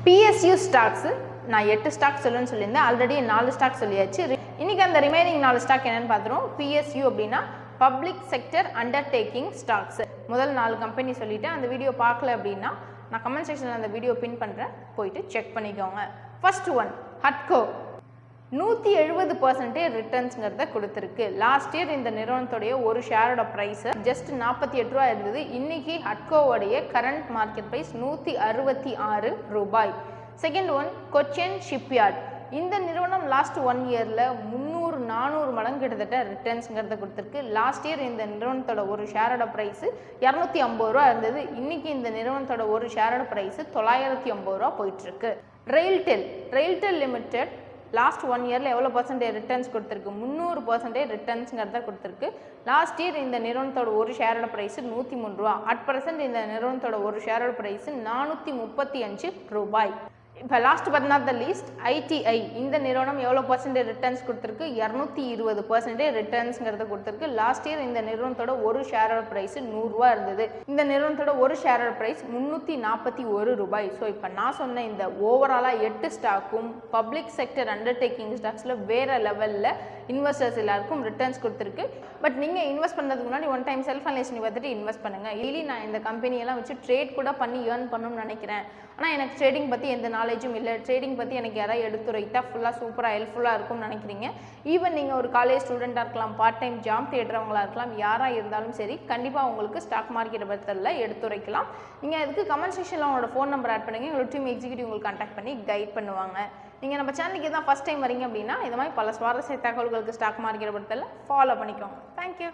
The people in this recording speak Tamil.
PSU ஸ்டாக்ஸ் நான் 8 ஸ்டாக் சொல்லுன்னு சொல்லியிருந்தேன். ஆல்ரெடி 4 ஸ்டாக் சொல்லியாச்சு. இன்னைக்கு அந்த ரிமைனிங் 4 ஸ்டாக் என்னன்னு பார்த்துருவோம். PSU அப்படின்னா பப்ளிக் செக்டர் அண்டர்டேக்கிங் ஸ்டாக்ஸ். முதல் 4 கம்பெனி சொல்லிவிட்டு அந்த வீடியோ பார்க்கல அப்படின்னா நான் கமெண்ட் செக்ஷனில் அந்த வீடியோ பின் பண்ணுறேன், போயிட்டு செக் பண்ணிக்கோங்க. ஃபர்ஸ்ட் ஒன் ஹட்கோ 170% ரிட்டர்ன்ஸ்ங்கிறத கொடுத்துருக்கு. லாஸ்ட் இயர் இந்த நிறுவனத்துடைய ஒரு ஷேரோட ப்ரைஸ் ஜஸ்ட் 48 ரூபா இருந்தது. இன்னைக்கு ஹட்கோவுடைய கரண்ட் மார்க்கெட் ப்ரைஸ் 166 ரூபாய். Second one Cochin shipyard. இந்த நிறுவனம் லாஸ்ட் 1 இயரில் 300-400 மடங்கு கிட்டத்தட்ட ரிட்டர்ன்ஸ்ங்கிறத கொடுத்துருக்கு. லாஸ்ட் இயர் இந்த நிறுவனத்தோட ஒரு ஷேரோட ப்ரைஸ் 250 ரூபா இருந்தது. இன்னைக்கு இந்த நிறுவனத்தோட ஒரு ஷேரோட ப்ரைஸ் 950 ரூபா போயிட்டுருக்கு. ரெயில்டெல் லிமிடெட் லாஸ்ட் 1 இயரில் எவ்வளோ பர்சன்டேஜ் ரிட்டர்ன்ஸ் கொடுத்துருக்கு? 300% ரிட்டர்ன்ஸுங்கிறத கொடுத்துருக்கு. லாஸ்ட் இயர் இந்த நிறுவனத்தோட ஒரு ஷேரோட ப்ரைஸ் 103 ரூபா. அட் ப்ரெசென்ட் இந்த நிறுவனத்தோட ஒரு ஷேரோட ப்ரைஸ் 435 ரூபாய். இப்போ last but not the least ITI. இந்த நிறுவனம் எவ்வளோ பர்சன்டேஜ் ரிட்டர்ன்ஸ் கொடுத்துருக்கு? 220% ரிட்டர்ன்ஸ்ங்கிறத கொடுத்துருக்கு. லாஸ்ட் இயர் இந்த நிறுவனத்தோட ஒரு ஷேரோட ப்ரைஸ் 100 ரூபா இருந்தது. இந்த நிறுவனத்தோட ஒரு ஷேரோட ப்ரைஸ் 341 ரூபாய். ஸோ இப்போ நான் சொன்ன இந்த ஓவராலாக 8 ஸ்டாக்கும் பப்ளிக் செக்டர் அண்டர்டேக்கிங் ஸ்டாக்ஸில் வேறு லெவலில் இன்வெஸ்டர்ஸ் எல்லாருக்கும் ரிட்டர்ன்ஸ் கொடுத்துருக்கு. பட் நீங்கள் இன்வெஸ்ட் பண்ணுறதுக்கு முன்னாடி ஒன் டைம் செல்ஃப் அனலைஸ் பண்ணி பார்த்துட்டு இன்வெஸ்ட் பண்ணுங்கள். இல்லை நான் இந்த கம்பெனியெல்லாம் வச்சு ட்ரேட் கூட பண்ணி ஏர்ன் பண்ணணும்னு நினைக்கிறேன், ஆனால் எனக்கு ட்ரேடிங் பற்றி எந்த நாலேஜும் இல்லை, ட்ரேடிங் பற்றி எனக்கு யாராவது எடுத்துரைத்தா ஃபுல்லாக சூப்பராக ஹெல்ப்ஃபுல்லாக இருக்கும்னு நினைக்கிறீங்க. ஈவன் நீங்கள் ஒரு காலேஜ் ஸ்டூடெண்ட்டாக இருக்கலாம், பார்ட் டைம் ஜாப் தேடுறவங்களா இருக்கலாம், யாராக இருந்தாலும் சரி கண்டிப்பாக உங்களுக்கு ஸ்டாக் மார்க்கெட்டை பற்றில எடுத்துரைக்கலாம். நீங்கள் அதுக்கு கமெண்ட் செக்ஷனில் உங்களோட ஃபோன் நம்பர் ஆட் பண்ணுங்கள். உங்களோட டீம் எக்ஸிக்யூட்டிவ் உங்களுக்கு கான்டாக்ட் பண்ணி கைட் பண்ணுவாங்க. நீங்கள் நம்ம சேனலுக்கு தான் ஃபஸ்ட் டைம் வரீங்க அப்படின்னா இது மாதிரி பல சுவாரஸ்ய தகவல்களுக்கு ஸ்டாக் மார்க்கெட்டை பற்றில ஃபாலோ பண்ணிக்கோங்க. தேங்க்யூ.